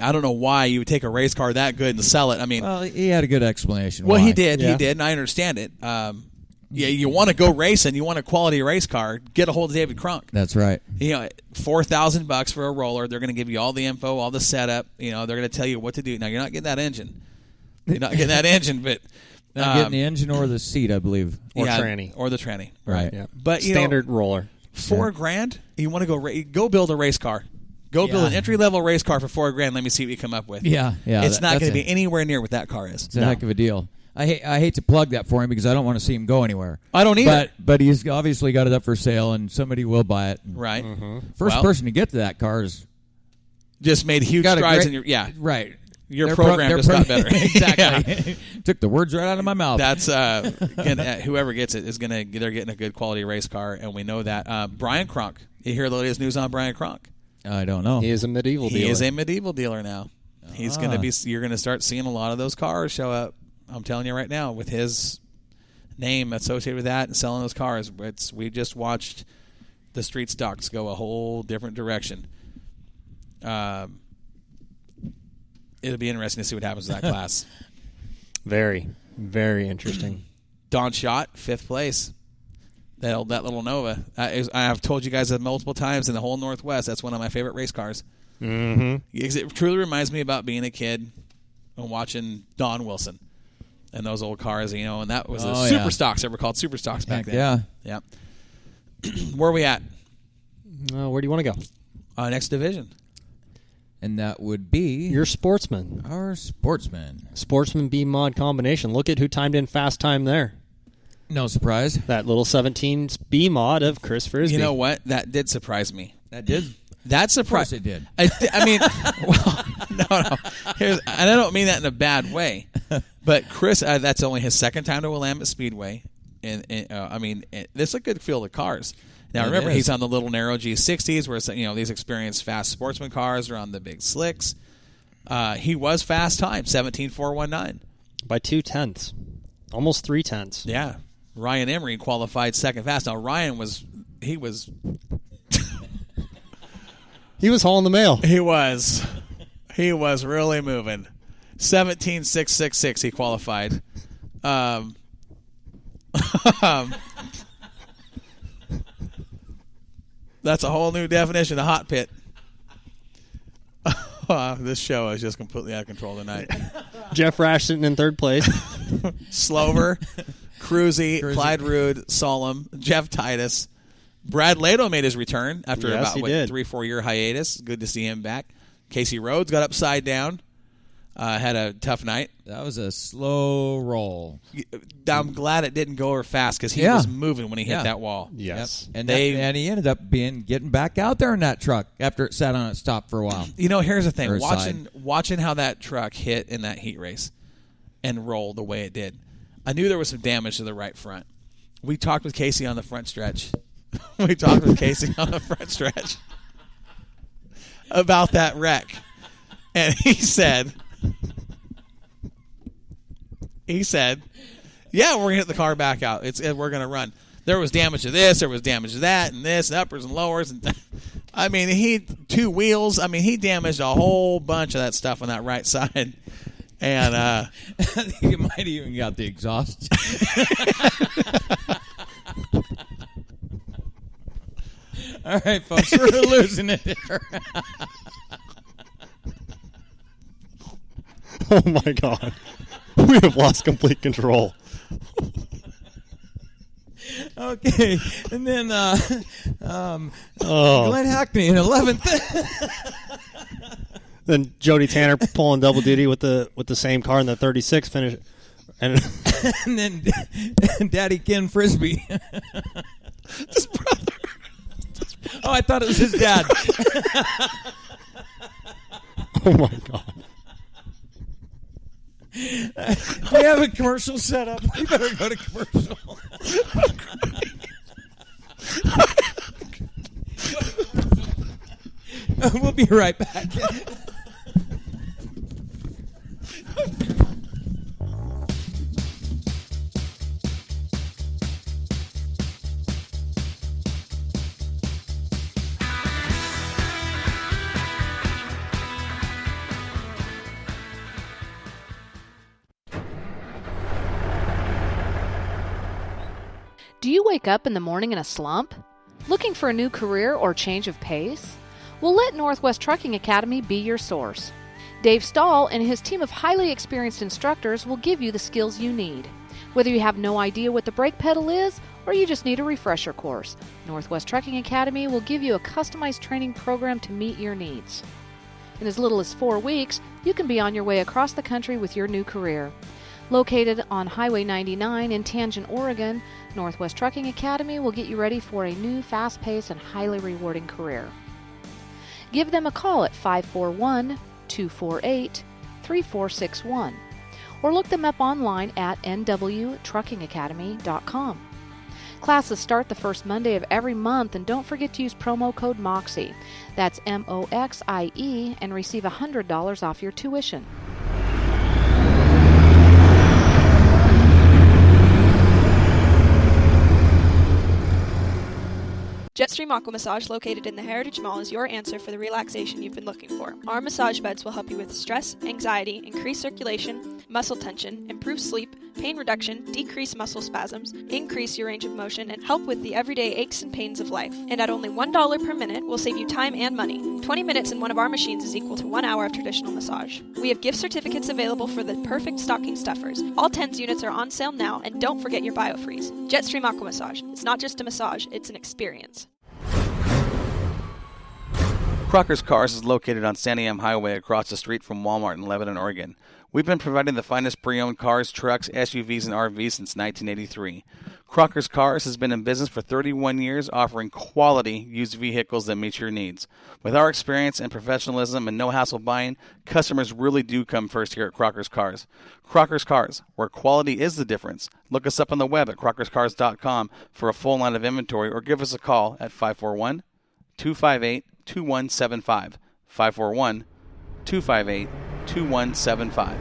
I don't know why you would take a race car that good and sell it. I mean, well, he had a good explanation. Well, why. he did, and I understand it. Yeah, you want to go racing, you want a quality race car, get a hold of David Crunk. That's right. $4,000 for a roller. They're going to give you all the info, all the setup. They're going to tell you what to do. Now, you're not getting that engine. You're not getting that engine, but not getting the engine or the seat, I believe, or tranny, or the tranny. Right. Yeah. But standard roller. $4,000. You want to go build a race car. Go build an entry-level race car for $4,000. Let me see what you come up with. Yeah. It's not going to be anywhere near what that car is. It's a heck of a deal. I hate to plug that for him because I don't want to see him go anywhere. I don't either. But he's obviously got it up for sale, and somebody will buy it. Right. Mm-hmm. First person to get to that car is just made huge strides in your right. Your program just got better. Exactly. Took the words right out of my mouth. That's whoever gets it is they're getting a good quality race car, and we know that. Brian Crunk. You hear the latest news on Brian Crunk? I don't know. He is a medieval dealer. He is a medieval dealer now. He's going to be. You're going to start seeing a lot of those cars show up. I'm telling you right now, with his name associated with that and selling those cars, we just watched the street stocks go a whole different direction. It'll be interesting to see what happens to that class. Very, very interesting. Don Schott, 5th place. That little Nova. I have told you guys that multiple times in the whole Northwest. That's one of my favorite race cars. Mm-hmm. It truly reminds me about being a kid and watching Don Wilson and those old cars, and that was the super stocks. They were called super stocks back then. Yeah. Where are we at? Where do you want to go? Next division. And that would be your Sportsman. Our Sportsman. Sportsman B mod combination. Look at who timed in fast time there. No surprise. That little 17 B mod of Chris Frisbee. You know what? That did surprise me. That did. That surprised. Of course it did. I mean, no. And I don't mean that in a bad way. But Chris, that's only his second time to Willamette Speedway, and this is a good field of cars. Now remember, he's on the little narrow G60s, where these experienced fast sportsman cars are on the big slicks. He was fast time 17.419 by 0.2, almost 0.3. Yeah, Ryan Emery qualified second fast. Now Ryan he was hauling the mail. He was really moving. 17.666 he qualified. That's a whole new definition of hot pit. This show is just completely out of control tonight. Jeff Rash sitting in 3rd place. Slover, Cruzy, Clyde Rude, Solemn, Jeff Titus. Brad Lato made his return after about 3-4 year hiatus. Good to see him back. Casey Rhodes got upside down. Had a tough night. That was a slow roll. I'm glad it didn't go over fast because he was moving when he hit that wall. Yes. Yep. And he ended up getting back out there in that truck after it sat on its top for a while. Here's the thing. Watching how that truck hit in that heat race and roll the way it did, I knew there was some damage to the right front. We talked with Casey on the front stretch. About that wreck. And he said, yeah, we're going to hit the car back out. We're going to run. There was damage to this, there was damage to that, and this, and uppers and lowers. And I mean, two wheels. I mean, he damaged a whole bunch of that stuff on that right side. And I think it might have even got the exhaust. All right, folks, we're losing it here. Oh, my God. We have lost complete control. Okay, and then Glenn Hackney in 11th. Then Jody Tanner pulling double duty with the same car in the 36 finish. And then Daddy Ken Frisbee. His brother. Oh, I thought it was his dad. Oh, my God. We have a commercial set up. We better go to commercial. We'll be right back. Do you wake up in the morning in a slump? Looking for a new career or change of pace? Well, let Northwest Trucking Academy be your source. Dave Stahl and his team of highly experienced instructors will give you the skills you need. Whether you have no idea what the brake pedal is or you just need a refresher course, Northwest Trucking Academy will give you a customized training program to meet your needs. In as little as 4 weeks, you can be on your way across the country with your new career. Located on Highway 99 in Tangent, Oregon, Northwest Trucking Academy will get you ready for a new, fast-paced, and highly rewarding career. Give them a call at 541-248-3461 or look them up online at nwtruckingacademy.com. Classes start the first Monday of every month, and don't forget to use promo code MOXIE. That's MOXIE, and receive $100 off your tuition. Jetstream Aqua Massage, located in the Heritage Mall, is your answer for the relaxation you've been looking for. Our massage beds will help you with stress, anxiety, increase circulation, muscle tension, improve sleep, pain reduction, decrease muscle spasms, increase your range of motion, and help with the everyday aches and pains of life. And at only $1 per minute, we'll save you time and money. 20 minutes in one of our machines is equal to 1 hour of traditional massage. We have gift certificates available for the perfect stocking stuffers. All TENS units are on sale now, and don't forget your BioFreeze. Jetstream Aqua Massage. It's not just a massage, it's an experience. Crocker's Cars is located on Santiam Highway across the street from Walmart in Lebanon, Oregon. We've been providing the finest pre-owned cars, trucks, SUVs, and RVs since 1983. Crocker's Cars has been in business for 31 years, offering quality used vehicles that meet your needs. With our experience and professionalism and no-hassle buying, customers really do come first here at Crocker's Cars. Crocker's Cars, where quality is the difference. Look us up on the web at crockerscars.com for a full line of inventory, or give us a call at 541-258-2175. 541-258-2175.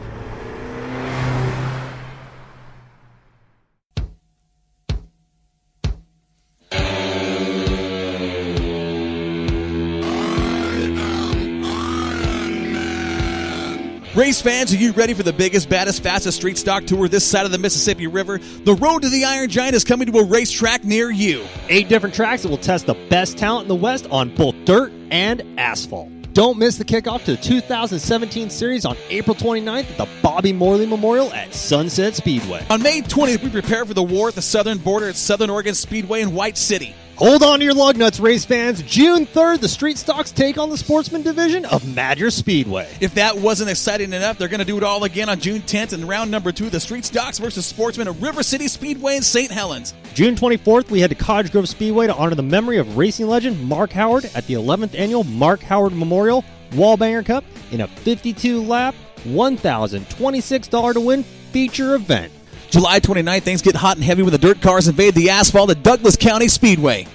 Race fans, are you ready for the biggest, baddest, fastest street stock tour this side of the Mississippi River? The Road to the Iron Giant is coming to a racetrack near you. 8 different tracks that will test the best talent in the West on both dirt and asphalt. Don't miss the kickoff to the 2017 series on April 29th at the Bobby Morley Memorial at Sunset Speedway. On May 20th, we prepare for the war at the southern border at Southern Oregon Speedway in White City. Hold on to your lug nuts, race fans. June 3rd, the Street Stocks take on the Sportsman Division of Madras Speedway. If that wasn't exciting enough, they're going to do it all again on June 10th in round number 2, the Street Stocks versus Sportsman at River City Speedway in St. Helens. June 24th, we head to Cottage Grove Speedway to honor the memory of racing legend Mark Howard at the 11th Annual Mark Howard Memorial Wallbanger Cup in a 52-lap, $1,026 to win feature event. July 29th, things get hot and heavy when the dirt cars invade the asphalt at Douglas County Speedway.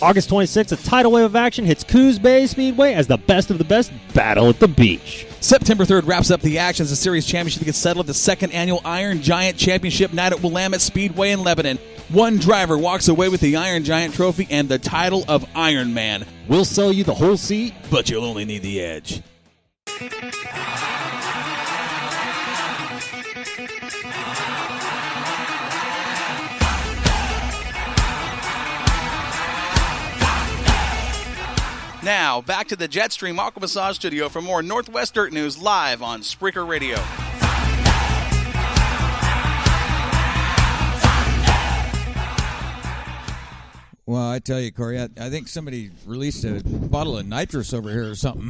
August 26th, a tidal wave of action hits Coos Bay Speedway as the best of the best battle at the beach. September 3rd wraps up the action as the series championship gets settled at the 2nd Annual Iron Giant Championship night at Willamette Speedway in Lebanon. One driver walks away with the Iron Giant trophy and the title of Iron Man. We'll sell you the whole seat, but you'll only need the edge. Now, back to the Jetstream Aqua Massage Studio for more Northwest Dirt News live on Spreaker Radio. Well, I tell you, Corey, I think somebody released a bottle of nitrous over here or something.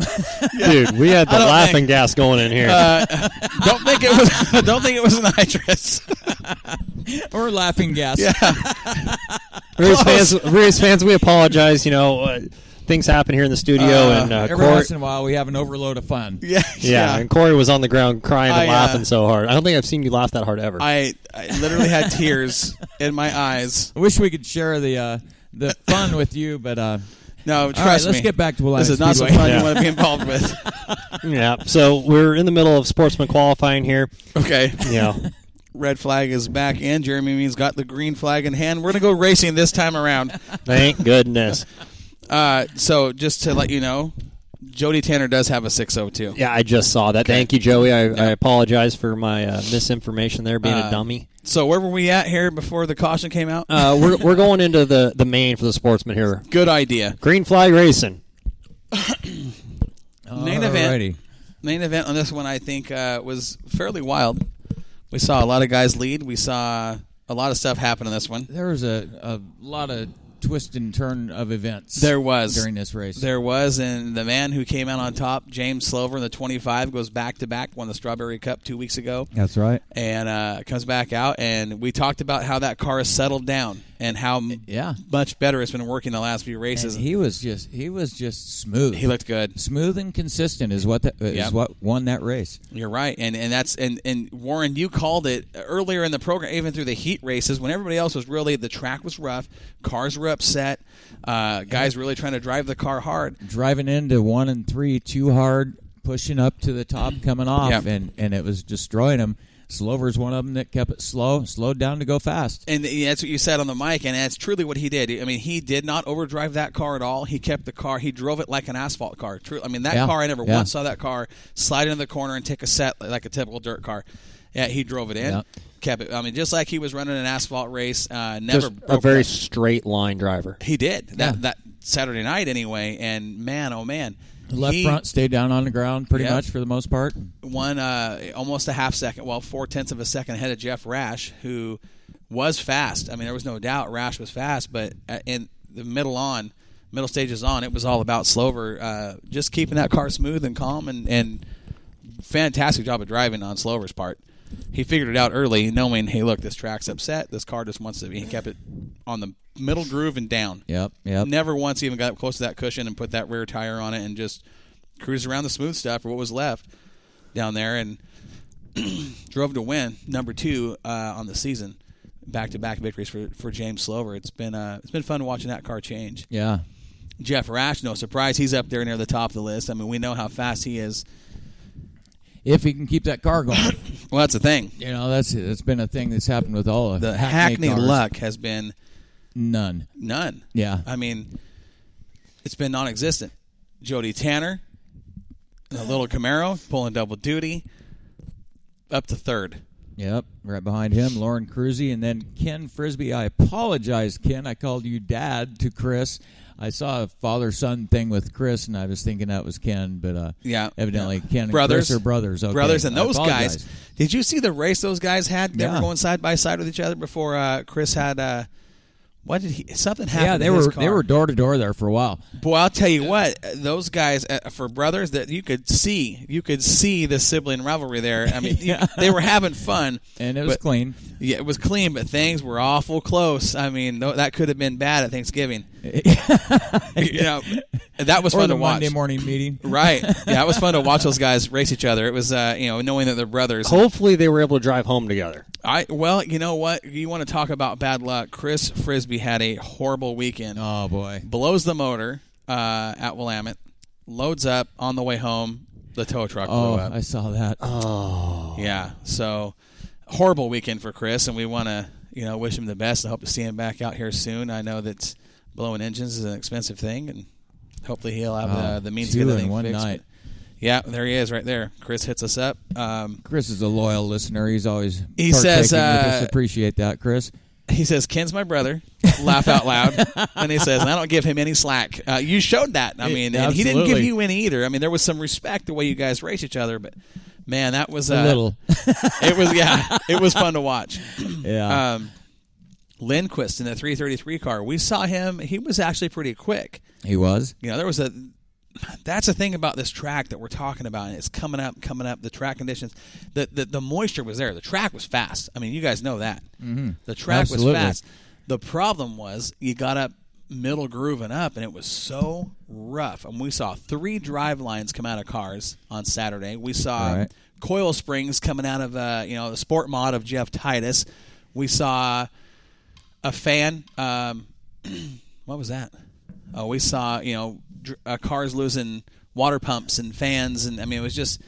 Dude, we had the laughing gas going in here. Don't think it was nitrous. Or laughing gas. Yeah. Race fans, we apologize. You know, things happen here in the studio, and every once in a while we have an overload of fun. Yeah. And Corey was on the ground crying and laughing so hard. I don't think I've seen you laugh that hard ever. I literally had tears in my eyes. I wish we could share the fun with you, but no, trust right, me. Let's get back to Willamette This is not Speedway. some fun you want to be involved with. Yeah. So we're in the middle of sportsman qualifying here. Okay. Yeah. Red flag is back in. Jeremy Means got the green flag in hand. We're going to go racing this time around. Thank goodness. So just to let you know, Jody Tanner does have a 602. Yeah, I just saw that. Okay. Thank you, Joey. I apologize for my misinformation there, being a dummy. So where were we at here before the caution came out? We're going into the main for the sportsman here. Good idea. Green flag racing. Main event on this one, I think, was fairly wild. We saw a lot of guys lead. We saw a lot of stuff happen in this one. There was a lot of twist and turn of events. There was during this race. There was, and the man who came out on top, James Slover, in the 25, goes back to back. Won the Strawberry Cup 2 weeks ago. That's right. And comes back out, and we talked about how that car has settled down and how much better it's been working the last few races. And he was just smooth. He looked good, smooth and consistent is what what won that race. You're right, and Warren, you called it earlier in the program, even through the heat races when everybody else was really, the track was rough, cars were upset, guys really trying to drive the car hard, driving into 1 and 3 too hard, pushing up to the top, coming off, and it was destroying them. Slover's one of them that kept it slowed down to go fast. And that's what you said on the mic, and that's truly what he did. I mean, he did not overdrive that car at all. He kept the car. He drove it like an asphalt car. I mean, that car, I never once saw that car slide into the corner and take a set like a typical dirt car. Yeah, he drove it in, kept it. I mean, just like he was running an asphalt race. Never just a very straight line driver. He did. That Saturday night anyway, and man, oh man. Left front stayed down on the ground pretty much for the most part. Won almost a half second, 0.4 of a second ahead of Jeff Rash, who was fast. I mean, there was no doubt Rash was fast, but in the middle stages on, it was all about Slover just keeping that car smooth and calm, and fantastic job of driving on Slover's part. He figured it out early, knowing, hey, look, this track's upset. This car just wants to be. He kept it on the middle groove and down. Yep. Never once even got up close to that cushion and put that rear tire on it and just cruised around the smooth stuff, or what was left down there, and drove to win number 2 on the season. Back-to-back victories for James Slover. It's been fun watching that car change. Yeah. Jeff Rash, no surprise, he's up there near the top of the list. I mean, we know how fast he is. If he can keep that car going. Well, that's the thing. You know, that's been a thing that's happened with all of the Hackney cars. Luck has been none. Yeah. I mean, it's been non-existent. Jody Tanner, a little Camaro, pulling double duty, up to 3rd. Yep, right behind him, Lauren Cruzy, and then Ken Frisbee. I apologize, Ken. I called you Dad to Chris. I saw a father-son thing with Chris, and I was thinking that was Ken, but evidently Ken and Chris are brothers. Okay. Brothers, and those guys. Did you see the race those guys had? They were going side by side with each other before Chris had. What did something happened? Yeah, they were door to door there for a while. Boy, I'll tell you what, those guys for brothers, that you could see the sibling rivalry there. I mean, they were having fun, and it was clean. Yeah, it was clean, but things were awful close. I mean, that could have been bad at Thanksgiving. That was fun to watch. Monday morning meeting, right? Yeah, it was fun to watch those guys race each other. It was knowing that they're brothers. Hopefully, they were able to drive home together. Well, you know what? You want to talk about bad luck? Chris Frisbee had a horrible weekend. Oh boy! Blows the motor at Willamette, loads up on the way home. The tow truck blew up. I saw that. Oh, yeah. So horrible weekend for Chris, and we want to wish him the best. I hope to see him back out here soon. I know that blowing engines is an expensive thing, and hopefully he'll have the means to get the thing one fixed. Night. Yeah, there he is right there. Chris hits us up. Chris is a loyal listener. He's always he says, with us. Appreciate that, Chris. He says, Ken's my brother. Laugh out loud. And he says, I don't give him any slack. You showed that. I mean, and he didn't give you any either. I mean, there was some respect the way you guys race each other, but man, that was a little. It was fun to watch. Yeah. Lindquist in the 333 car. We saw him. He was actually pretty quick. He was. There was that's the thing about this track that we're talking about. And it's coming up. The track conditions, the moisture was there. The track was fast. I mean, you guys know that. Mm-hmm. The track was fast. The problem was you got up middle grooving up, and it was so rough. And we saw 3 drive lines come out of cars on Saturday. We saw coil springs coming out of the sport mod of Jeff Titus. We saw a fan. What was that? Oh, we saw cars losing water pumps and fans, and I mean, it was just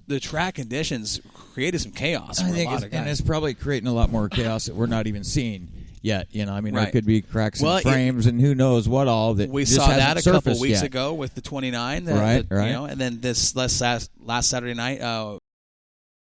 the track conditions created some chaos for a lot of guys. And it's probably creating a lot more chaos that we're not even seeing yet. There could be cracks in frames and who knows what all that. We just saw that a couple surfaced weeks yet. ago with the 29, right. and then this last Saturday night,